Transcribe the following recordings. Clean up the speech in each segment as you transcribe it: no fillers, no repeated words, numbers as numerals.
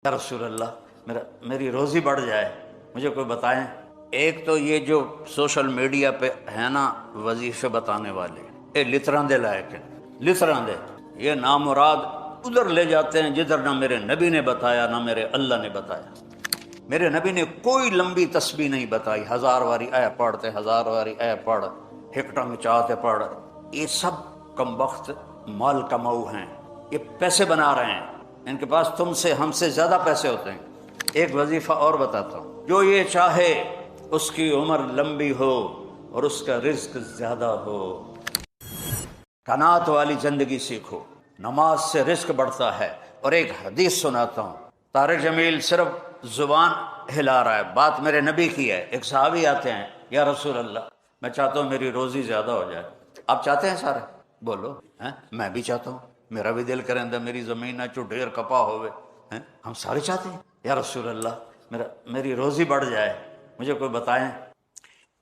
یا رسول اللہ میری روزی بڑھ جائے، مجھے کوئی بتائیں۔ ایک تو یہ جو سوشل میڈیا پہ ہے نا وظیفے بتانے والے، یہ لطران دے لائق ہیں، لطران دے، یہ نامراد ادھر لے جاتے ہیں جدھر نہ میرے نبی نے بتایا نہ میرے اللہ نے بتایا۔ میرے نبی نے کوئی لمبی تسبیح نہیں بتائی، 1000 واری اے پڑھتے، 1000 واری اے پڑھ، ہکٹنگ چاہتے پڑھ۔ یہ سب کمبخت مال کماؤ ہیں، یہ پیسے بنا رہے ہیں، ان کے پاس تم سے ہم سے زیادہ پیسے ہوتے ہیں۔ ایک وظیفہ اور بتاتا ہوں، جو یہ چاہے اس کی عمر لمبی ہو اور اس کا رزق زیادہ ہو۔ قناعت والی زندگی سیکھو، نماز سے رزق بڑھتا ہے۔ اور ایک حدیث سناتا ہوں، طارق جمیل صرف زبان ہلا رہا ہے، بات میرے نبی کی ہے۔ ایک صحابی آتے ہیں، یا رسول اللہ میں چاہتا ہوں میری روزی زیادہ ہو جائے۔ آپ چاہتے ہیں سارے؟ بولو ہیں، میں بھی چاہتا ہوں، میرا بھی دل کریں دا میری زمین نہ چو ڈھیر کپا ہوئے ہیں، ہم سارے چاہتے ہیں۔ یا رسول اللہ میری روزی بڑھ جائے، مجھے کوئی بتائیں۔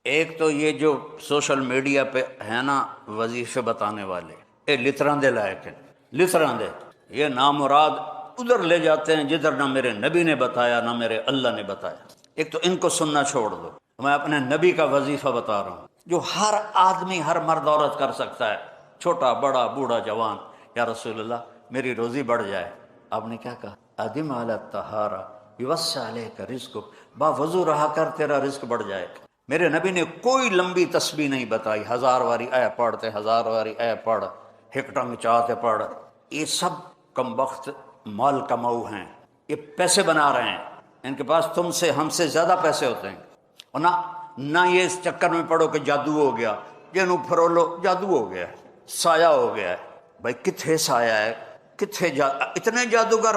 ایک تو یہ جو سوشل میڈیا پہ ہے نا وظیفے بتانے والے، یہ لطران دے لائق ہیں، لطران دے، یہ نامراد ادھر لے جاتے ہیں جدھر نہ میرے نبی نے بتایا نہ میرے اللہ نے بتایا۔ ایک تو ان کو سننا چھوڑ دو، میں اپنے نبی کا وظیفہ بتا رہا ہوں جو ہر آدمی، ہر مرد عورت کر سکتا ہے، چھوٹا بڑا بوڑھا جوان۔ یا رسول اللہ میری روزی بڑھ جائے۔ آپ نے کیا کہا؟ ادم علی الطہارہ یوسع الیک رزقک، با وضو رہا کر تیرا رزق بڑھ جائے گا۔ میرے نبی نے کوئی لمبی تسبیح نہیں بتائی، 1000 واری اے پڑھتے، 1000 واری اے پڑھ، ہکٹنگ چاہتے پڑھ۔ یہ سب کمبخت مال کماؤ ہیں، یہ پیسے بنا رہے ہیں، ان کے پاس تم سے ہم سے زیادہ پیسے ہوتے ہیں۔ اور نہ یہ اس چکر میں پڑھو کہ جادو ہو گیا، جنوں پھرولو جادو ہو گیا ہے، سایہ ہو گیا ہے۔ بھائی کتھے سایہ ہے، کتھے اتنے جادوگر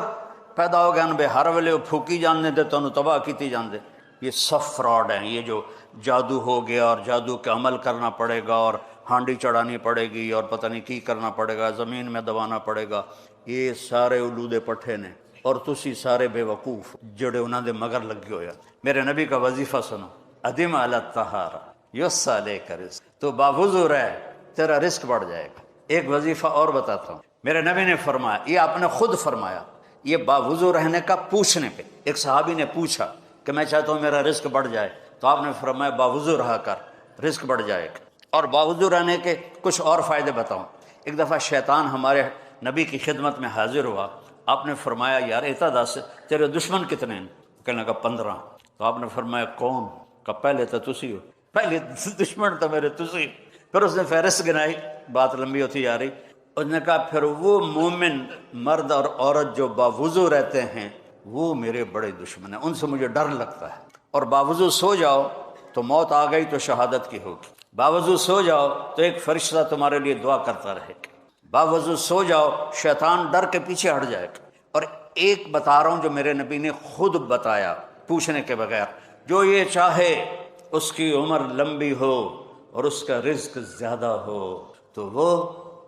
پیدا ہو گئے ان بے ہر ویلے پھوکی جاننے دے تو تباہ کیتی جاندے۔ یہ سب فراڈ ہیں، یہ جو جادو ہو گیا اور جادو کے عمل کرنا پڑے گا اور ہانڈی چڑھانی پڑے گی اور پتہ نہیں کی کرنا پڑے گا، زمین میں دبانا پڑے گا، یہ سارے الودے پٹھے نے، اور تسی سارے بے وقوف جڑے انہاں دے مگر لگے ہویا۔ میرے نبی کا وظیفہ سنو، ادم علی الطہارہ یوسع الیک رزق، تو باوضو رہ تیرا رزق بڑھ جائے گا۔ ایک وظیفہ اور بتاتا ہوں، میرے نبی نے فرمایا، یہ آپ نے خود فرمایا، یہ باوضو رہنے کا پوچھنے پہ، ایک صحابی نے پوچھا کہ میں چاہتا ہوں میرا رزق بڑھ جائے، تو آپ نے فرمایا باوضو رہا کر رزق بڑھ جائے گا۔ اور باوضو رہنے کے کچھ اور فائدے بتاؤں۔ ایک دفعہ شیطان ہمارے نبی کی خدمت میں حاضر ہوا، آپ نے فرمایا یار اتا دس تیرے دشمن کتنے ہیں؟ کہنے لگا 15۔ تو آپ نے فرمایا کون؟ کہ پہلے تو تسی ہو، پہلے دشمن تو میرے تسی۔ پھر اس نے فہرست گنائی، بات لمبی ہوتی جا رہی۔ اس نے کہا پھر وہ مومن مرد اور عورت جو باوضو رہتے ہیں وہ میرے بڑے دشمن ہیں، ان سے مجھے ڈر لگتا ہے۔ اور باوضو سو جاؤ تو موت آ گئی تو شہادت کی ہوگی، باوضو سو جاؤ تو ایک فرشتہ تمہارے لیے دعا کرتا رہے گا، باوضو سو جاؤ شیطان ڈر کے پیچھے ہٹ جائے گا۔ اور ایک بتا رہا ہوں جو میرے نبی نے خود بتایا پوچھنے کے بغیر، جو یہ چاہے اس کی عمر لمبی ہو اور اس کا رزق زیادہ ہو تو وہ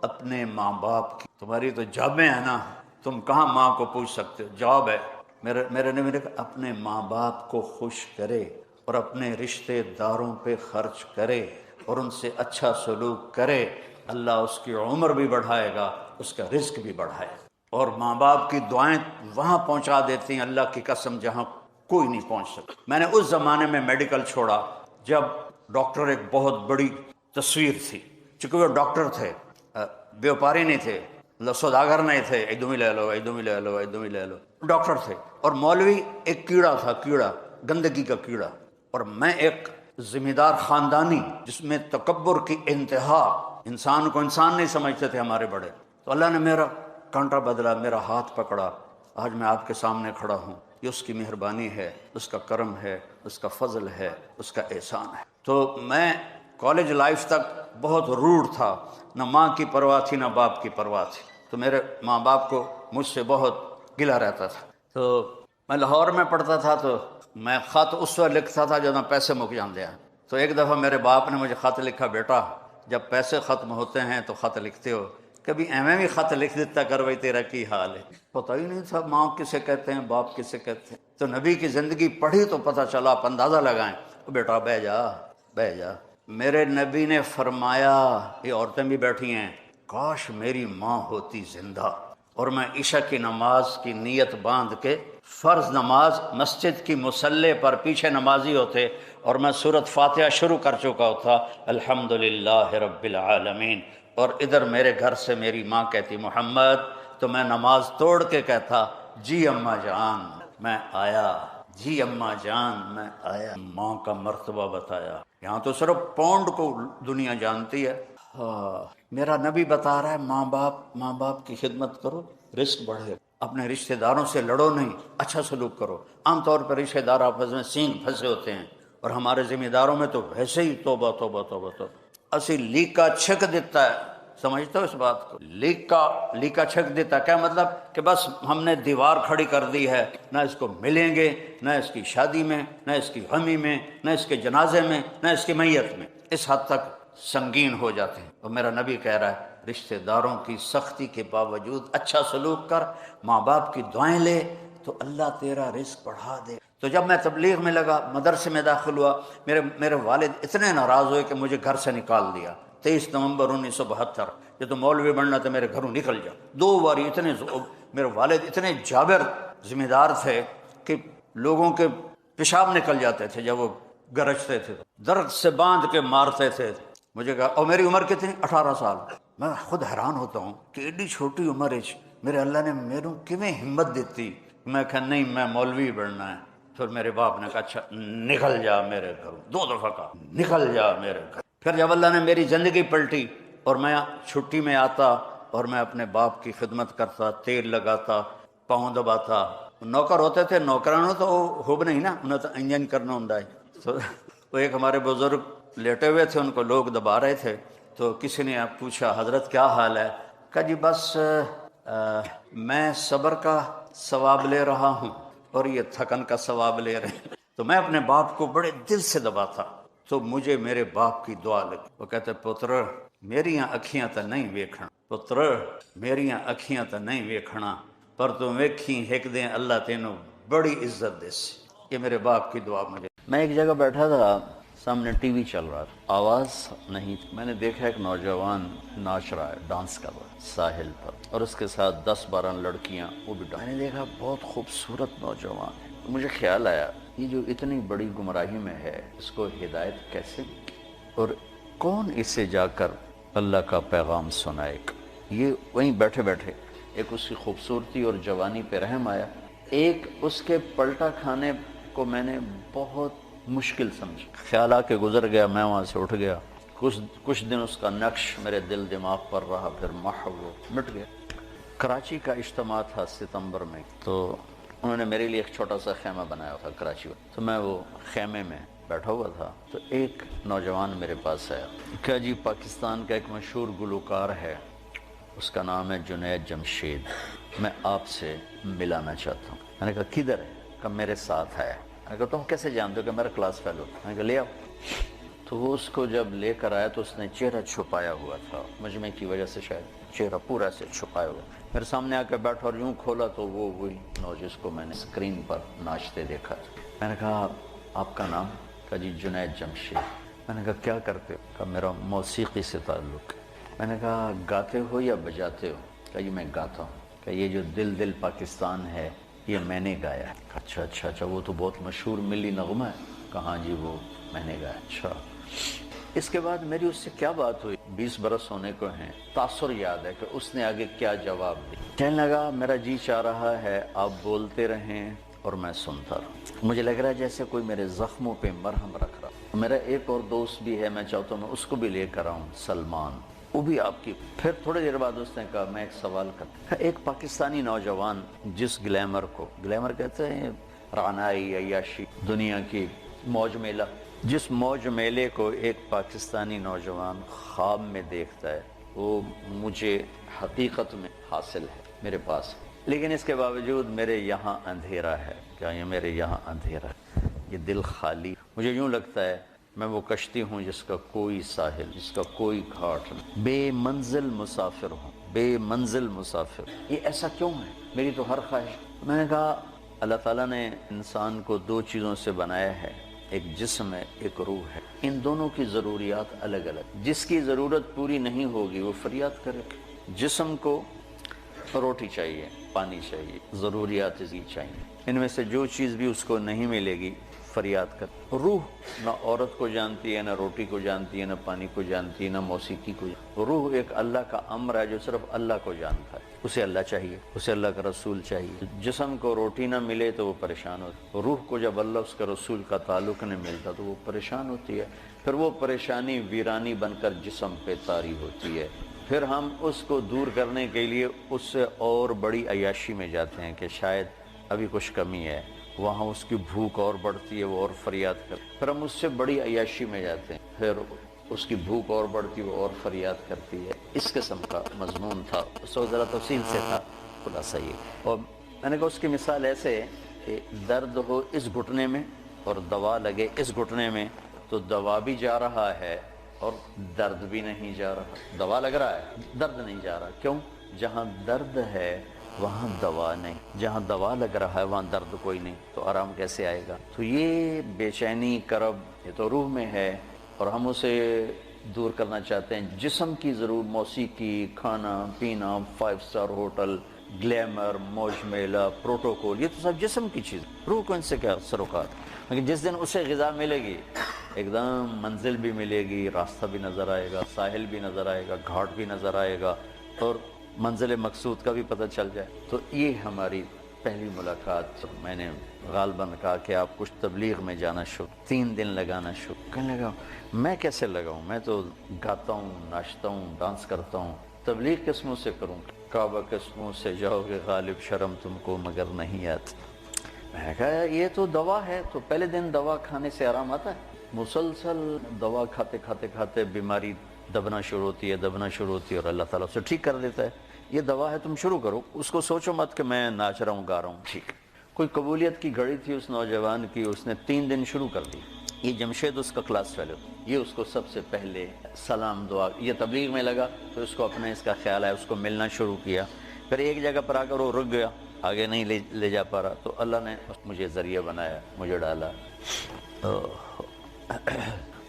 اپنے ماں باپ کی، تمہاری تو جابیں ہیں نا، تم کہاں ماں کو پوچھ سکتے ہو، جاب ہے۔ میرے نبی نے کہا اپنے ماں باپ کو خوش کرے اور اپنے رشتہ داروں پہ خرچ کرے اور ان سے اچھا سلوک کرے، اللہ اس کی عمر بھی بڑھائے گا، اس کا رزق بھی بڑھائے گا۔ اور ماں باپ کی دعائیں وہاں پہنچا دیتی ہیں اللہ کی قسم جہاں کوئی نہیں پہنچ سکتا۔ میں نے اس زمانے میں میڈیکل چھوڑا جب ڈاکٹر ایک بہت بڑی تصویر تھی، چونکہ وہ ڈاکٹر تھے، بیوپاری نہیں تھے، سوداگر نہیں تھے، ایک دم ہی لے لو ایک دم ہی لے لو ایک دم ہی لے لو، ڈاکٹر تھے۔ اور مولوی ایک کیڑا تھا، کیڑا، گندگی کا کیڑا۔ اور میں ایک ذمہ دار خاندانی جس میں تکبر کی انتہا، انسان کو انسان نہیں سمجھتے تھے ہمارے بڑے، تو اللہ نے میرا کانٹا بدلا، میرا ہاتھ پکڑا، آج میں آپ کے سامنے کھڑا ہوں۔ یہ اس کی مہربانی ہے، اس کا کرم ہے، اس کا فضل ہے، اس کا احسان ہے۔ تو میں کالج لائف تک بہت روڈ تھا، نہ ماں کی پرواہ تھی نہ باپ کی پرواہ تھی، تو میرے ماں باپ کو مجھ سے بہت گلہ رہتا تھا۔ تو میں لاہور میں پڑھتا تھا تو میں خط اس وقت لکھتا تھا جب پیسے مک جاندے ہیں۔ تو ایک دفعہ میرے باپ نے مجھے خط لکھا، بیٹا جب پیسے ختم ہوتے ہیں تو خط لکھتے ہو، کبھی ایویں بھی خط لکھ دیتا کر بھائی تیرا کی حال ہے۔ پتہ ہی نہیں تھا ماں کسے کہتے ہیں، باپ کسے کہتے ہیں۔ تو نبی کی زندگی پڑھی تو پتہ چلا، آپ اندازہ لگائیں۔ بیٹا بہ جا بہ جا۔ میرے نبی نے فرمایا، یہ عورتیں بھی بیٹھی ہیں، کاش میری ماں ہوتی زندہ، اور میں عشاء کی نماز کی نیت باندھ کے فرض نماز مسجد کی مصلی پر پیچھے نمازی ہوتے اور میں سورۃ فاتحہ شروع کر چکا ہوتا الحمدللہ رب العالمین، اور ادھر میرے گھر سے میری ماں کہتی محمد، تو میں نماز توڑ کے کہتا جی اماں جان میں آیا، جی اماں جان میں آیا۔ ماں کا مرتبہ بتایا، یہاں تو صرف پونڈ کو دنیا جانتی ہے۔ میرا نبی بتا رہا ہے ماں باپ کی خدمت کرو، رزق بڑھے، اپنے رشتہ داروں سے لڑو نہیں، اچھا سلوک کرو۔ عام طور پر رشتہ دار آپس میں سینگ پھنسے ہوتے ہیں، اور ہمارے ذمہ داروں میں تو ویسے ہی توبہ توبہ توبہ توبہ، اسی لیکا چھک دیتا ہے، سمجھتے ہو اس بات کو؟ لیکا چھک دیتا، کیا مطلب کہ بس ہم نے دیوار کھڑی کر دی ہے، نہ اس کو ملیں گے، نہ اس کی شادی میں، نہ اس کی غمی میں، نہ اس کے جنازے میں، نہ اس کی میت میں، اس حد تک سنگین ہو جاتے ہیں۔ اور میرا نبی کہہ رہا ہے رشتہ داروں کی سختی کے باوجود اچھا سلوک کر، ماں باپ کی دعائیں لے، تو اللہ تیرا رزق بڑھا دے۔ تو جب میں تبلیغ میں لگا، مدرسے میں داخل ہوا، میرے والد اتنے ناراض ہوئے کہ مجھے گھر سے نکال دیا۔ 23 نومبر 1972، یہ تو مولوی بننا تو میرے گھروں نکل جا۔ 2 باری میرے والد اتنے جابر ذمہ دار تھے کہ لوگوں کے پیشاب نکل جاتے تھے جب وہ گرجتے تھے، درد سے باندھ کے مارتے تھے مجھے کہا۔ اور میری عمر کتنی؟ 18 سال۔ میں خود حیران ہوتا ہوں کہ ایڈی چھوٹی عمر میرے اللہ نے میروں کیویں ہمت دیتی۔ میں کہا نہیں، میں مولوی بننا ہے۔ پھر میرے باپ نے کہا اچھا نکل جا میرے گھر، 2 دفعہ کہا نکل جا میرے گھر۔ پھر جب اللہ نے میری زندگی پلٹی اور میں چھٹی میں آتا اور میں اپنے باپ کی خدمت کرتا، تیل لگاتا، پاؤں دباتا، نوکر ہوتے تھے، نوکرانوں تو خوب نہیں نا، انہیں تو انجن کرنا ہوں۔ تو وہ ایک ہمارے بزرگ لیٹے ہوئے تھے، ان کو لوگ دبا رہے تھے، تو کسی نے پوچھا حضرت کیا حال ہے؟ کہا جی بس میں صبر کا ثواب لے رہا ہوں اور یہ تھکن کا ثواب لے رہے ہیں۔ تو میں اپنے باپ کو بڑے دل سے دباتا، تو مجھے میرے باپ کی دعا لگی۔ وہ کہتے پتر میریاں اکھیاں تا نہیں ویکھنا، پتر میریاں اکھیاں تا نہیں ویکھنا، پر تو ویکھی ایک دن اللہ تینوں بڑی عزت دے سی۔ یہ میرے باپ کی دعا مجھے۔ میں ایک جگہ بیٹھا تھا، سامنے ٹی وی چل رہا تھا، آواز نہیں، میں نے دیکھا ایک نوجوان ناچ رہا ہے، ڈانس کر رہا ہے ساحل پر، اور اس کے ساتھ 10-12 لڑکیاں وہ بھی میں نے دیکھا بہت خوبصورت نوجوان ہے۔ مجھے خیال آیا یہ جو اتنی بڑی گمراہی میں ہے اس کو ہدایت کیسے ملی، اور کون اسے جا کر اللہ کا پیغام سنائے گا؟ یہ وہیں بیٹھے بیٹھے ایک اس کی خوبصورتی اور جوانی پہ رحم آیا، ایک اس کے پلٹا کھانے کو میں نے بہت مشکل سمجھا۔ خیال آ کے گزر گیا، میں وہاں سے اٹھ گیا، کچھ دن اس کا نقش میرے دل دماغ پر رہا، پھر محو مٹ گیا۔ کراچی کا اجتماع تھا ستمبر میں، تو انہوں نے میرے لیے ایک چھوٹا سا خیمہ بنایا تھا کراچی میں، تو میں وہ خیمے میں بیٹھا ہوا تھا، تو ایک نوجوان میرے پاس آیا، کہا جی پاکستان کا ایک مشہور گلوکار ہے، اس کا نام ہے جنید جمشید، میں آپ سے ملانا چاہتا ہوں۔ میں نے کہا کدھر ہے؟ کہا میرے ساتھ ہے۔ میں نے کہا تم کیسے جانتے ہو؟ کہ میرا کلاس فیلو۔ میں نے کہا لے آؤ۔ تو وہ اس کو جب لے کر آیا تو اس نے چہرہ چھپایا ہوا تھا، مجمع کی وجہ سے شاید چہرہ پورا سے چھپایا ہوا، میرے سامنے آ کے بیٹھا، اور یوں کھولا تو وہ وہی جس کو میں نے اسکرین پر ناچتے دیکھا۔ میں نے کہا آپ کا نام؟ کہا جی جنید جمشید۔ میں نے کہا کیا کرتے ہو؟ کہا میرا موسیقی سے تعلق ہے۔ میں نے کہا گاتے ہو یا بجاتے ہو؟ کہا جی میں گاتا ہوں۔ کہ یہ جو دل دل پاکستان ہے یہ میں نے گایا ہے۔ اچھا وہ تو بہت مشہور ملی نغمہ ہے۔ کہاں جی وہ میں نے گایا۔ اچھا، اس کے بعد میری اس سے کیا بات ہوئی، 20 برس ہونے کو ہیں، تاثر یاد ہے کہ اس نے آگے کیا جواب دیا۔ کہنے لگا میرا جی چاہ رہا ہے آپ بولتے رہیں اور میں سنتا رہوں، مجھے لگ رہا ہے جیسے کوئی میرے زخموں پہ مرہم رکھ رہا۔ میرا ایک اور دوست بھی ہے، میں چاہتا ہوں میں اس کو بھی لے کر آؤں، سلمان، وہ بھی آپ کی۔ پھر تھوڑی دیر بعد اس نے کہا میں ایک سوال کرتا، ایک پاکستانی نوجوان جس گلیمر کو، گلیمر کہتے ہیں رعنائی، عیاشی، دنیا کی موج میلہ، جس موج میلے کو ایک پاکستانی نوجوان خواب میں دیکھتا ہے، وہ مجھے حقیقت میں حاصل ہے میرے پاس، لیکن اس کے باوجود میرے یہاں اندھیرا ہے۔ کیا یہ میرے یہاں اندھیرا ہے، یہ دل خالی، مجھے یوں لگتا ہے میں وہ کشتی ہوں جس کا کوئی ساحل، جس کا کوئی گھاٹ نہیں، بے منزل مسافر ہوں، بے منزل مسافر۔ یہ ایسا کیوں ہے؟ میری تو ہر خواہش۔ میں نے کہا اللہ تعالیٰ نے انسان کو 2 چیزوں سے بنایا ہے، ایک جسم ہے، ایک روح ہے، ان دونوں کی ضروریات الگ الگ، جس کی ضرورت پوری نہیں ہوگی وہ فریاد کرے۔ جسم کو روٹی چاہیے، پانی چاہیے، ضروریات زندگی چاہیے، ان میں سے جو چیز بھی اس کو نہیں ملے گی فریاد کر۔ روح نہ عورت کو جانتی ہے، نہ روٹی کو جانتی ہے، نہ پانی کو جانتی ہے، نہ موسیقی کو جانتی۔ روح ایک اللہ کا امر ہے جو صرف اللہ کو جانتا ہے، اسے اللہ چاہیے، اسے اللہ کا رسول چاہیے۔ جسم کو روٹی نہ ملے تو وہ پریشان ہوتی، روح کو جب اللہ اس کا رسول کا تعلق نہیں ملتا تو وہ پریشان ہوتی ہے، پھر وہ پریشانی ویرانی بن کر جسم پہ طاری ہوتی ہے، پھر ہم اس کو دور کرنے کے لیے اس سے اور بڑی عیاشی میں جاتے ہیں کہ شاید ابھی کچھ کمی ہے، وہاں اس کی بھوک اور بڑھتی ہے، وہ اور فریاد کرتی، پھر ہم اس سے بڑی عیاشی میں جاتے ہیں، پھر اس کی بھوک اور بڑھتی ہے، وہ اور فریاد کرتی ہے۔ اس قسم کا مضمون تھا، اس وقت ذرا تفصیل سے تھا، خلاصہ یہ۔ اور میں نے کہا اس کی مثال ایسے ہے کہ درد ہو اس گھٹنے میں اور دوا لگے اس گھٹنے میں تو دوا بھی جا رہا ہے اور درد بھی نہیں جا رہا، دوا لگ رہا ہے درد نہیں جا رہا، کیوں؟ جہاں درد ہے وہاں دوا نہیں، جہاں دوا لگ رہا ہے وہاں درد کوئی نہیں، تو آرام کیسے آئے گا؟ تو یہ بے چینی کرب یہ تو روح میں ہے اور ہم اسے دور کرنا چاہتے ہیں۔ جسم کی ضرور موسیقی، کھانا پینا، 5 اسٹار ہوٹل، گلیمر، موج میلہ، پروٹوکول، یہ تو سب جسم کی چیز، روح کو ان سے کیا سروکار؟ لیکن جس دن اسے غذا ملے گی ایک دم منزل بھی ملے گی، راستہ بھی نظر آئے گا، ساحل بھی نظر آئے گا، گھاٹ بھی نظر آئے گا اور منزل مقصود کا بھی پتہ چل جائے۔ تو یہ ہماری پہلی ملاقات، میں نے غالباً کہا کہ آپ کچھ تبلیغ میں جانا شروع، 3 دن لگانا شروع۔ کہنے لگا میں کیسے لگاؤں، میں تو گاتا ہوں، ناچتا ہوں، ڈانس کرتا ہوں، تبلیغ کس منہ سے کروں؟ کعبہ کس منہ سے جاؤ گے غالب، شرم تم کو مگر نہیں آتی۔ میں نے کہا یہ تو دوا ہے، تو پہلے دن دوا کھانے سے آرام آتا ہے؟ مسلسل دوا کھاتے کھاتے کھاتے بیماری دبنا شروع ہوتی ہے اور اللہ تعالیٰ اسے ٹھیک کر دیتا ہے۔ یہ دوا ہے، تم شروع کرو، اس کو سوچو مت کہ میں ناچ رہا ہوں، گا رہا ہوں، ٹھیک۔ کوئی قبولیت کی گھڑی تھی اس نوجوان کی، اس نے 3 دن شروع کر دی۔ یہ جمشید اس کا کلاس فیلو، یہ اس کو سب سے پہلے سلام دعا، یہ تبلیغ میں لگا تو اس کو اپنے اس کا خیال ہے، اس کو ملنا شروع کیا، پھر ایک جگہ پر آ کر وہ رک گیا، آگے نہیں لے جا پا رہا، تو اللہ نے مجھے ذریعہ بنایا، مجھے ڈالا۔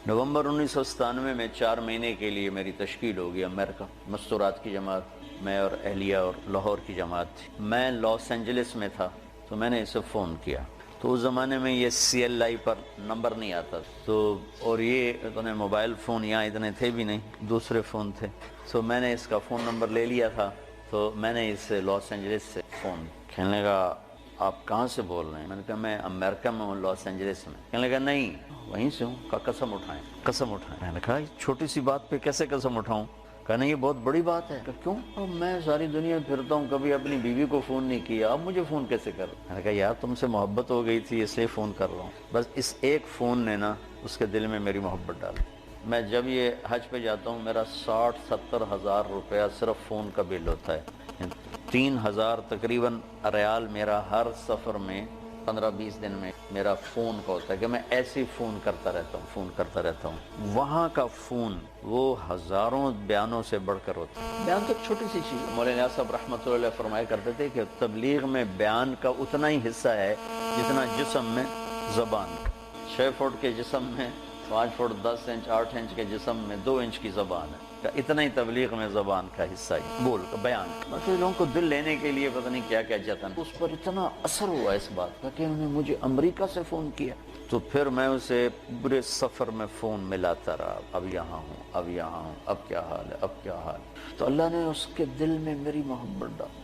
نومبر 1997 میں 4 مہینے کے لیے میری تشکیل ہوگی امریکہ، مستورات کی جماعت، میں اور اہلیہ اور لاہور کی جماعت تھی۔ میں لاس اینجلس میں تھا تو میں نے اسے فون کیا، تو اس زمانے میں یہ CLI پر نمبر نہیں آتا، تو اور یہ اتنے موبائل فون یہاں اتنے تھے بھی نہیں، دوسرے فون تھے، تو میں نے اس کا فون نمبر لے لیا تھا، تو میں نے اس لاس اینجلس سے فون، کہنے لگا آپ کہاں سے بول رہے ہیں؟ میں نے کہا میں امریکہ میں ہوں، لاس اینجلس میں۔ کہنے لگا نہیں وہیں سے ہوں۔ کہا قسم اٹھائیں، قسم اٹھائیں۔ میں نے کہا چھوٹی سی بات پہ کیسے قسم اٹھاؤں؟ کہا نہیں یہ بہت بڑی بات ہے۔ کہا کیوں؟ میں ساری دنیا پھرتا ہوں، کبھی اپنی بیوی کو فون نہیں کیا، اب مجھے فون کیسے کر؟ میں نے کہا یار تم سے محبت ہو گئی تھی اس لیے فون کر رہا ہوں، بس اس ایک فون نے نا اس کے دل میں میری محبت ڈال۔ میں جب یہ حج پہ جاتا ہوں میرا 60-70 ہزار روپیہ صرف فون کا بل ہوتا ہے، 3000 تقریباً ریال میرا ہر سفر میں 15-20 دن میں میرا فون کا ہوتا ہے کہ میں ایسے فون کرتا رہتا ہوں۔ وہاں کا فون وہ ہزاروں بیانوں سے بڑھ کر ہوتا ہے۔ بیان تو ایک چھوٹی سی چیز، مولانا صاحب رحمۃ اللہ علیہ فرمایا کرتے تھے کہ تبلیغ میں بیان کا اتنا ہی حصہ ہے جتنا جسم میں زبان کا۔ 6 فٹ کے جسم میں 5 فٹ 10 انچ 8 انچ کے جسم میں 2 انچ کی زبان ہے، اتنا ہی تبلیغ میں زبان کا حصہ ہے، بول کا بیان۔ مطلب لوگوں کو دل لینے کے لیے پتہ نہیں کیا کیا جتن، اس پر اتنا اثر ہوا اس بات کا کہ انہوں نے مجھے امریکہ سے فون کیا، تو پھر میں اسے پورے سفر میں فون ملاتا رہا، اب یہاں ہوں، اب یہاں ہوں، اب کیا حال ہے، اب کیا حال ہے، تو اللہ نے اس کے دل میں میری محبت ڈالی۔